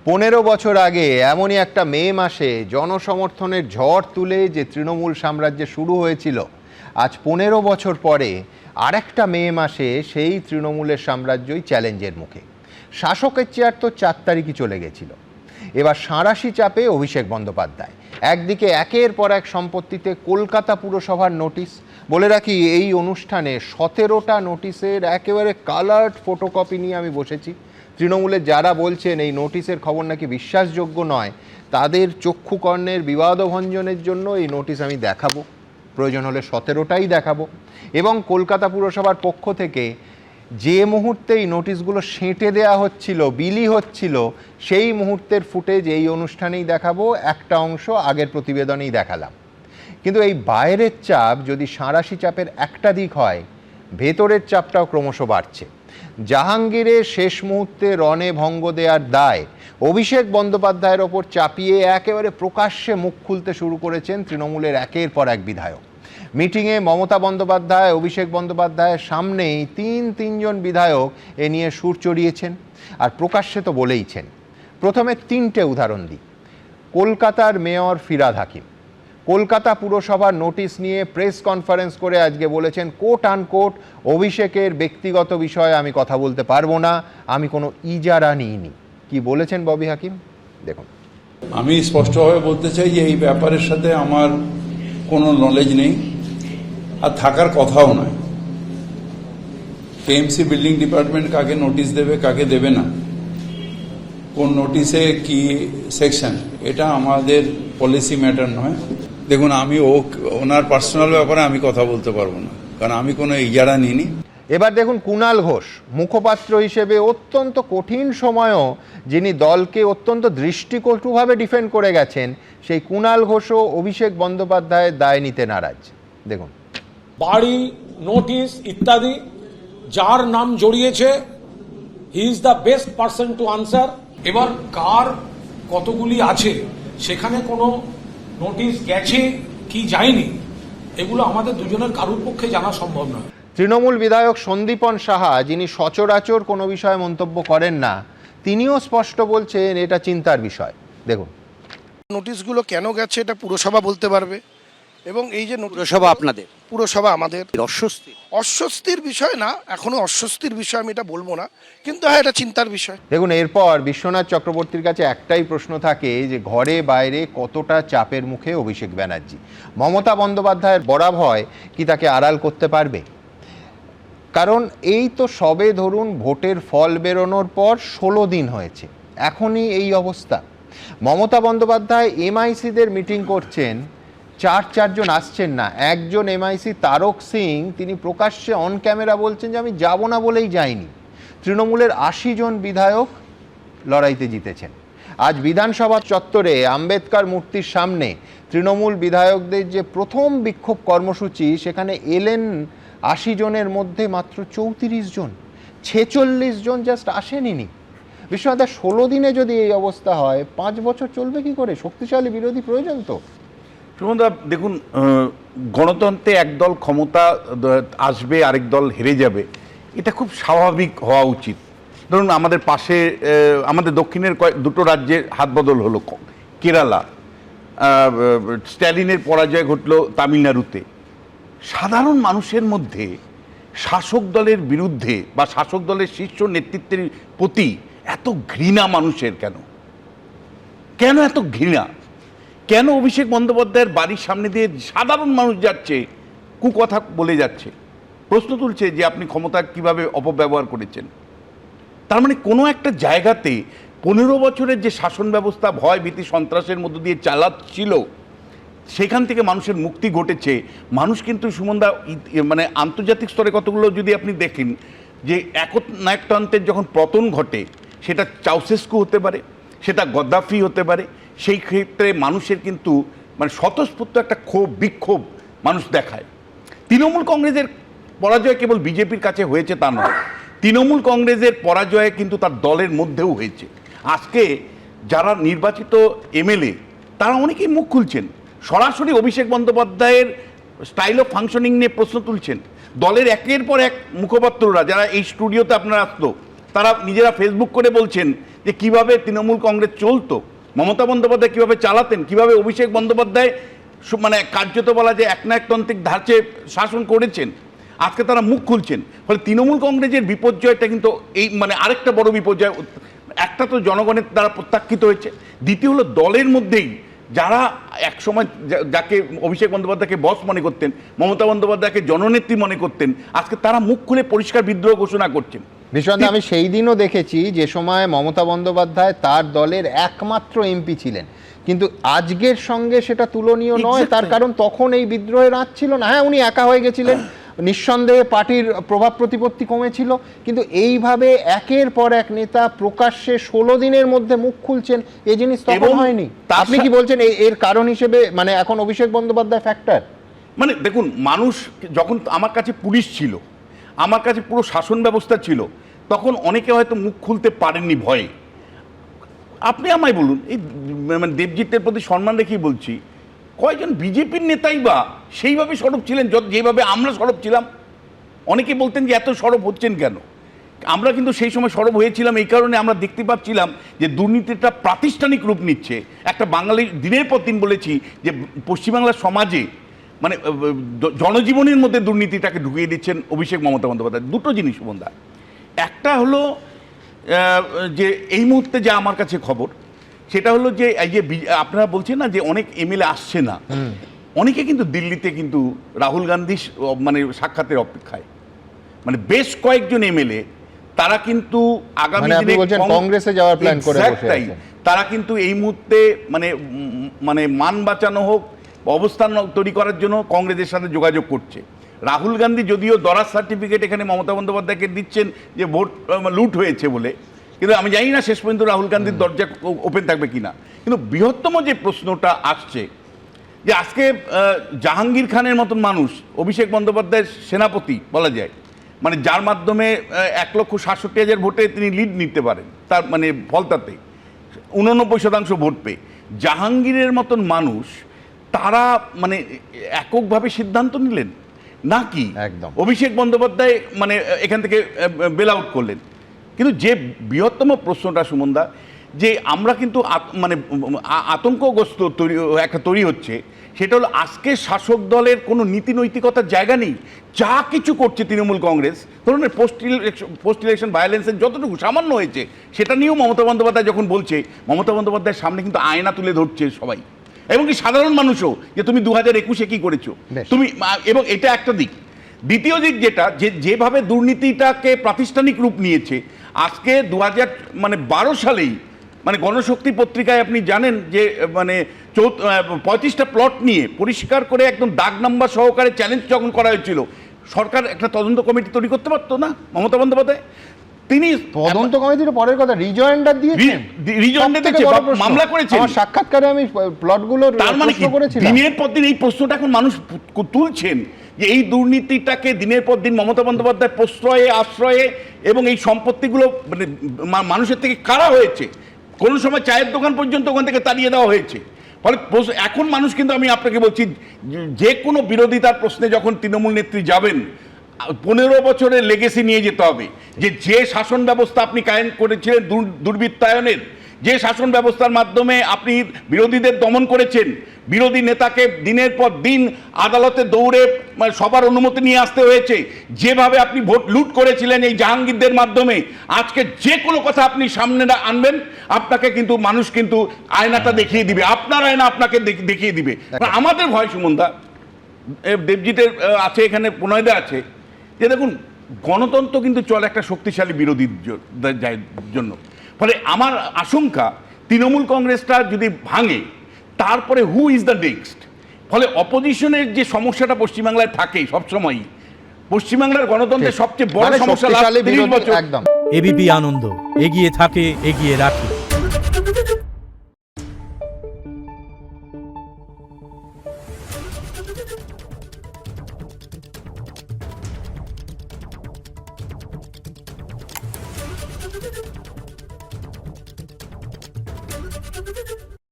15 বছর আগে এমনই একটা মে মাসে জনসমর্থনের ঝড় তুলে যে তৃণমূল সাম্রাজ্য শুরু হয়েছিল, আজ 15 বছর পরে আরেকটা মে মাসে সেই তৃণমূলের সাম্রাজ্যই চ্যালেঞ্জের মুখে। শাসকের চেয়ার তো 4 তারিখই চলে গেছিল। এবার সাঁড়াশি চাপে অভিষেক বন্দ্যোপাধ্যায়। একদিকে একের পর এক সম্পত্তিতে কলকাতা পুরসভার নোটিশ। বলে রাখি, এই অনুষ্ঠানে 17টা নোটিশের একেবারে কালার্ড ফটোকপি নিয়ে আমি বসেছি। তৃণমূলের যারা বলছেন এই নোটিশের খবর নাকি বিশ্বাসযোগ্য নয়, তাদের চক্ষুকর্ণের বিবাদভঞ্জনের জন্য এই নোটিশ আমি দেখাবো, প্রয়োজন হলে 17টাই দেখাবো। এবং কলকাতা পুরসভার পক্ষ থেকে যে মুহূর্তে এই নোটিশগুলো সেঁটে দেওয়া হচ্ছিল, বিলি হচ্ছিল, সেই মুহূর্তের ফুটেজ এই অনুষ্ঠানেই দেখাবো। একটা অংশ আগের প্রতিবেদনেই দেখালাম। কিন্তু এই বাইরের চাপ যদি সাঁড়াশি চাপের একটা দিক হয়, ভেতরের চাপটাও ক্রমশ বাড়ছে। জাহাঙ্গীরের শেষ মুহূর্তে রণে ভঙ্গ দেওয়ার দায় অভিষেক বন্দ্যোপাধ্যায়ের ওপর চাপিয়ে একেবারে প্রকাশ্যে মুখ খুলতে শুরু করেছেন তৃণমূলের একের পর এক বিধায়ক। মিটিংয়ে মমতা বন্দ্যোপাধ্যায়, অভিষেক বন্দ্যোপাধ্যায়ের সামনেই তিনজন বিধায়ক এ নিয়ে সুর চড়িয়েছেন, আর প্রকাশ্যে তো বলেইছেন। প্রথমে 3টে উদাহরণ দিই। কলকাতার মেয়র ফিরহাদ হাকিম কলকাতা পুরসভার নোটিশ নিয়ে প্রেস কনফারেন্স করে আজকে বলেছেন, কোট আনকোট, অভিষেকের ব্যক্তিগত বিষয়ে আমি কথা বলতে পারবো না, আমি কোনো ইজারা নিইনি। কি বলেছেন ববি হাকিম, দেখুন। আমি স্পষ্টভাবে বলতে চাই যে এই ব্যাপারের সাথে আমার কোনো নলেজ নেই, আর থাকার কথাও নয়। কেএমসি বিল্ডিং ডিপার্টমেন্ট কাকে নোটিশ দেবে, কাকে দেবে না, কোন নোটিশে কি সেকশন, এটা আমাদের পলিসি ম্যাটার নয়। দেখুন, আমি ওনার পার্সোনাল ব্যাপারে আমি কথা বলতে পারবো না, কারণ আমি কোনো ইজারা নিইনি। এবার দেখুন, কুণাল ঘোষ মুখপাত্র হিসেবে অত্যন্ত কঠিন সময়ও যিনি দলকে অত্যন্ত দৃষ্টিকটুভাবে ডিফেন্ড করে গেছেন, সেই কুণাল ঘোষও অভিষেক বন্দ্যোপাধ্যায়ের দায় নিতে নারাজ। দেখুন, বাড়ি, নোটিশ ইত্যাদি যার নাম জড়িয়েছে, he is the best person to answer. এবার কার কতগুলি আছে, সেখানে কোনো নোটিশ গেছে কি যায়নি, এগুলো আমাদের দুজনের কারুর পক্ষে জানা সম্ভব নয়। তৃণমূল বিধায়ক সন্দীপন সাহা, যিনি সচরাচর কোনো বিষয়ে মন্তব্য করেন না, তিনিও স্পষ্ট বলছেন এটা চিন্তার বিষয়। দেখুন, নোটিশগুলো কেন গেছে এটা পুরসভা বলতে পারবে, এবং এই যে পুরসভা আপনাদের, পুরসভা আমাদের অস্বস্তির বিষয় না, এখনো অস্বস্তির বিষয় আমি এটা বলবো না, কিন্তু হ্যাঁ এটা চিন্তার বিষয়। দেখুন, এরপর বিশ্বনাথ চক্রবর্তীর কাছে একটাই প্রশ্ন থাকে যে ঘরে বাইরে কতটা চাপের মুখে অভিষেক ব্যানার্জি। মমতা বন্দ্যোপাধ্যায়ের বরাভয় কি তাকে আড়াল করতে পারবে? কারণ এই তো সবে ধরুন ভোটের ফল বেরোনোর পর 16 দিন হয়েছে, এখনই এই অবস্থা। মমতা বন্দ্যোপাধ্যায় এমআইসিদের মিটিং করছেন, চারজন আসছেন না। একজন এমআইসি তারক সিং, তিনি প্রকাশ্যে অন ক্যামেরা বলছেন যে আমি যাব না বলেই যাইনি। তৃণমূলের 80 জন বিধায়ক লড়াইতে জিতেছেন। আজ বিধানসভা চত্বরে আম্বেদকর মূর্তির সামনে তৃণমূল বিধায়কদের যে প্রথম বিক্ষোভ কর্মসূচি, সেখানে এলেন 80 জনের মধ্যে মাত্র 34 জন, 46 জন জাস্ট আসেনি। বিশ্বনাথ, 16 দিনে যদি এই অবস্থা হয়, 5 বছর চলবে কি করে? শক্তিশালী বিরোধী প্রয়োজন তো। সুমনদা, দেখুন, গণতন্ত্রে একদল ক্ষমতা আসবে, আরেক দল হেরে যাবে, এটা খুব স্বাভাবিক হওয়া উচিত। ধরুন, আমাদের পাশে আমাদের দক্ষিণের দুটো রাজ্যে হাত বদল হলো। কেরালা, স্ট্যালিনের পরাজয় ঘটলো তামিলনাড়ুতে। সাধারণ মানুষের মধ্যে শাসক দলের বিরুদ্ধে বা শাসক দলের শীর্ষ নেতৃত্বের প্রতি এত ঘৃণা মানুষের কেন? কেন এত ঘৃণা? কেন অভিষেক বন্দ্যোপাধ্যায়ের বাড়ির সামনে দিয়ে সাধারণ মানুষ যাচ্ছে, কুকথা বলে যাচ্ছে, প্রশ্ন তুলছে যে আপনি ক্ষমতা কিভাবে অপব্যবহার করেছেন? তার মানে কোনো একটা জায়গাতে 15 বছরের যে শাসন ব্যবস্থা ভয় ভীতি সন্ত্রাসের মধ্য দিয়ে চালাচ্ছিল, সেখান থেকে মানুষের মুক্তি ঘটেছে। মানুষ কিন্তু, সুমনদা, মানে আন্তর্জাতিক স্তরে কতগুলো যদি আপনি দেখেন, যে একনায়কতন্ত্রের যখন পতন ঘটে, সেটা চাউসেস্কু হতে পারে, সেটা গদ্দাফি হতে পারে, সেই ক্ষেত্রে মানুষের কিন্তু মানে স্বতঃস্ফূর্ত একটা বিক্ষোভ মানুষ দেখায়। তৃণমূল কংগ্রেসের পরাজয় কেবল বিজেপির কাছে হয়েছে তা নয়, তৃণমূল কংগ্রেসের পরাজয় কিন্তু তার দলের মধ্যেও হয়েছে। আজকে যারা নির্বাচিত এমএলএ, তারা অনেকেই মুখ খুলছেন, সরাসরি অভিষেক বন্দ্যোপাধ্যায়ের স্টাইল অফ ফাংশনিং নিয়ে প্রশ্ন তুলছেন। দলের একের পর এক মুখপাত্ররা, যারা এই স্টুডিওতে আপনারা আসতো, তারা নিজেরা ফেসবুক করে বলছেন যে কিভাবে তৃণমূল কংগ্রেস চলতো, মমতা বন্দ্যোপাধ্যায় কিভাবে চালাতেন, কিভাবে অভিষেক বন্দ্যোপাধ্যায় মানে কার্যত বলা যে একনায়কতান্ত্রিক ধাঁচে শাসন করেছেন। আজকে তারা মুখ খুলছেন, ফলে তৃণমূল কংগ্রেসের বিপর্যয়টা কিন্তু এই মানে আরেকটা বড় বিপর্যয়। একটা তো জনগণের দ্বারা প্রত্যাখ্যিত হয়েছে, দ্বিতীয় হলো দলের মধ্যেই যারা একসময় যাকে অভিষেক বন্দ্যোপাধ্যায়কে বস মনে করতেন, মমতা বন্দ্যোপাধ্যায়কে জননেত্রী মনে করতেন, আজকে তারা মুখ খুলে পরিষ্কার বিদ্রোহ ঘোষণা করছেন। বিশ্বনাথ, আমি সেই দিনও দেখেছি যে সময় মমতা বন্দ্যোপাধ্যায় তার দলের একমাত্র এমপি ছিলেন, কিন্তু আজকের সঙ্গে সেটা তুলনীয় নয়। তার কারণ তখন এই বিদ্রোহের আঁচ ছিল না। হ্যাঁ, উনি একা হয়ে গেছিলেন, নিঃসন্দেহে পার্টির প্রভাব প্রতিপত্তি কমেছিল, কিন্তু এইভাবে একের পর এক নেতা প্রকাশ্যে 16 দিনের মধ্যে মুখ খুলছেন, এই জিনিস তখন হয়নি। আপনি কি বলছেন এর কারণ হিসেবে মানে এখন অভিষেক বন্দ্যোপাধ্যায় ফ্যাক্টর? মানে দেখুন, মানুষ যখন আমার কাছে পুলিশ ছিল, আমার কাছে পুরো শাসন ব্যবস্থা ছিল, তখন অনেকে হয়তো মুখ খুলতে পারেননি ভয়ে। আপনি আমায় বলুন, এই মানে দেবজিতের প্রতি সম্মান রেখেই বলছি, কয়জন বিজেপির নেতাই বা সেইভাবে সরব ছিলেন যেভাবে আমরা সরব ছিলাম? অনেকে বলতেন যে এত সরব হচ্ছেন কেন? আমরা কিন্তু সেই সময় সরব হয়েছিলাম এই কারণে, আমরা দেখতে পাচ্ছিলাম যে দুর্নীতিটা প্রাতিষ্ঠানিক রূপ নিচ্ছে। একটা বাঙালি দিনের পর দিন বলেছি যে পশ্চিমবাংলার সমাজে মানে জনজীবনের মধ্যে দুর্নীতিটাকে ঢুকিয়ে দিচ্ছেন অভিষেক মমতা বন্দ্যোপাধ্যায়। দুটো জিনিস বন্ধা, একটা হলো যে এই মুহূর্তে যা আমার কাছে খবর, সেটা হলো যে এই যে আপনারা বলছেন না যে অনেক এমএলএ আসছে না, অনেকে কিন্তু দিল্লিতে কিন্তু রাহুল গান্ধী মানে সাক্ষাতের অপেক্ষায়, মানে বেশ কয়েকজন এমএলএ তারা কিন্তু আগামী দিনে কংগ্রেসে যাওয়ার প্ল্যান করে বসে আছেন। তারা কিন্তু এই মুহূর্তে মানে মানে মান বাঁচানো হোক, অবস্থান তৈরি করার জন্য কংগ্রেসের সাথে যোগাযোগ করছে। রাহুল গান্ধী যদিও দরাজ সার্টিফিকেট এখানে মমতা বন্দ্যোপাধ্যায়কে দিচ্ছেন যে ভোট লুট হয়েছে বলে, কিন্তু আমি জানি না শেষ পর্যন্ত রাহুল গান্ধীর দরজা ওপেন থাকবে কিনা। কিন্তু বৃহত্তম যে প্রশ্নটা আসছে যে আজকে জাহাঙ্গীর খানের মতন মানুষ, অভিষেক বন্দ্যোপাধ্যায়ের সেনাপতি বলা যায়, মানে যার মাধ্যমে 1,67,000 ভোটে তিনি লিড নিতে পারেন, তার মানে ফলতাতে 89% ভোট পেয়ে জাহাঙ্গীরের মতন মানুষ তারা মানে এককভাবে সিদ্ধান্ত নিলেন নাকি একদম অভিষেক বন্দ্যোপাধ্যায় মানে এখান থেকে বেল আউট করলেন? কিন্তু যে বৃহত্তম প্রশ্নটা সুমনদা, যে আমরা কিন্তু মানে আতঙ্কগ্রস্ত তৈরি হচ্ছে, সেটা হলো আজকে শাসক দলের কোনো নীতি নৈতিকতার জায়গা নেই। যা কিছু করছে তৃণমূল কংগ্রেস, ধরুন পোস্ট ইলেকশন ভায়োলেন্সের যতটুকু সামান্য হয়েছে সেটা নিয়েও মমতা বন্দ্যোপাধ্যায় যখন বলছে, মমতা বন্দ্যোপাধ্যায়ের সামনে কিন্তু আয়না তুলে ধরছে সবাই, এবং কি সাধারণ মানুষও, যে তুমি 2021-এ কি করেছো তুমি, এবং এটা একটা দিক। দ্বিতীয় দিক যেটা, যেভাবে দুর্নীতিটাকে প্রাতিষ্ঠানিক রূপ নিয়েছে, আজকে 2012 সালেই মানে গণশক্তি পত্রিকায় আপনি জানেন যে মানে 35টা প্লট নিয়ে পরিষ্কার করে একদম দাগ নাম্বার সহকারে চ্যালেঞ্জ যখন করা হয়েছিল, সরকার একটা তদন্ত কমিটি তৈরি করতে পারতো না? মমতা বন্দ্যোপাধ্যায় তিনি তদন্ত কমিটির পরের কথা রিজয়েন্ডার দিয়েছেন, মামলা করেছেন। আমার সাক্ষাৎকারে আমি প্লটগুলো তার মানে কি দিনের পর দিন এই প্রশ্নটা এখন মানুষ তুলছেন যে এই দুর্নীতিটাকে দিনের পর দিন মমতা বন্দ্যোপাধ্যায় প্রশ্রয়ে আশ্রয়ে এবং এই সম্পত্তিগুলো মানে মানুষের থেকে কারা হয়েছে, কোনো সময় চায়ের দোকান পর্যন্ত ওখান থেকে তাড়িয়ে দেওয়া হয়েছে। ফলে এখন মানুষ কিন্তু, আমি আপনাকে বলছি, যে কোনো বিরোধিতার প্রশ্নে যখন তৃণমূল নেত্রী যাবেন, 15 বছরের লেগেসি নিয়ে যেতে হবে। যে শাসন ব্যবস্থা আপনি কায়েম করেছিলেন দুর্বৃত্তায়নের, যে শাসন ব্যবস্থার মাধ্যমে আপনি বিরোধীদের দমন করেছেন, বিরোধী নেতাকে দিনের পর দিন আদালতে দৌড়ে সবার অনুমতি নিয়ে আসতে হয়েছে, যেভাবে আপনি ভোট লুট করেছিলেন এই জাহাঙ্গীরদের মাধ্যমে, আজকে যে কোনো কথা আপনি সামনে আনবেন, আপনাকে কিন্তু মানুষ কিন্তু আয়নাটা দেখিয়ে দিবে, আপনার আয়না আপনাকে দেখিয়ে দিবে। আমাদের ভয় সুমনদা, দেবজিতের আছে এখানে, প্রণয়দা আছে, যে দেখুন গণতন্ত্র কিন্তু চলে একটা শক্তিশালী বিরোধীর জন্য। ফলে আমার আশঙ্কা তৃণমূল কংগ্রেসটা যদি ভাঙে, তারপরে হু ইজ দ্য নেক্সট? ফলে অপোজিশনের যে সমস্যাটা পশ্চিমবাংলায় থাকে সবসময়ই, পশ্চিমবাংলার গণতন্ত্রের সবচেয়ে বড় সমস্যা লাস্ট 30 বছর। একদম এবিপি আনন্দ, এগিয়ে থাকে, এগিয়ে রাখে।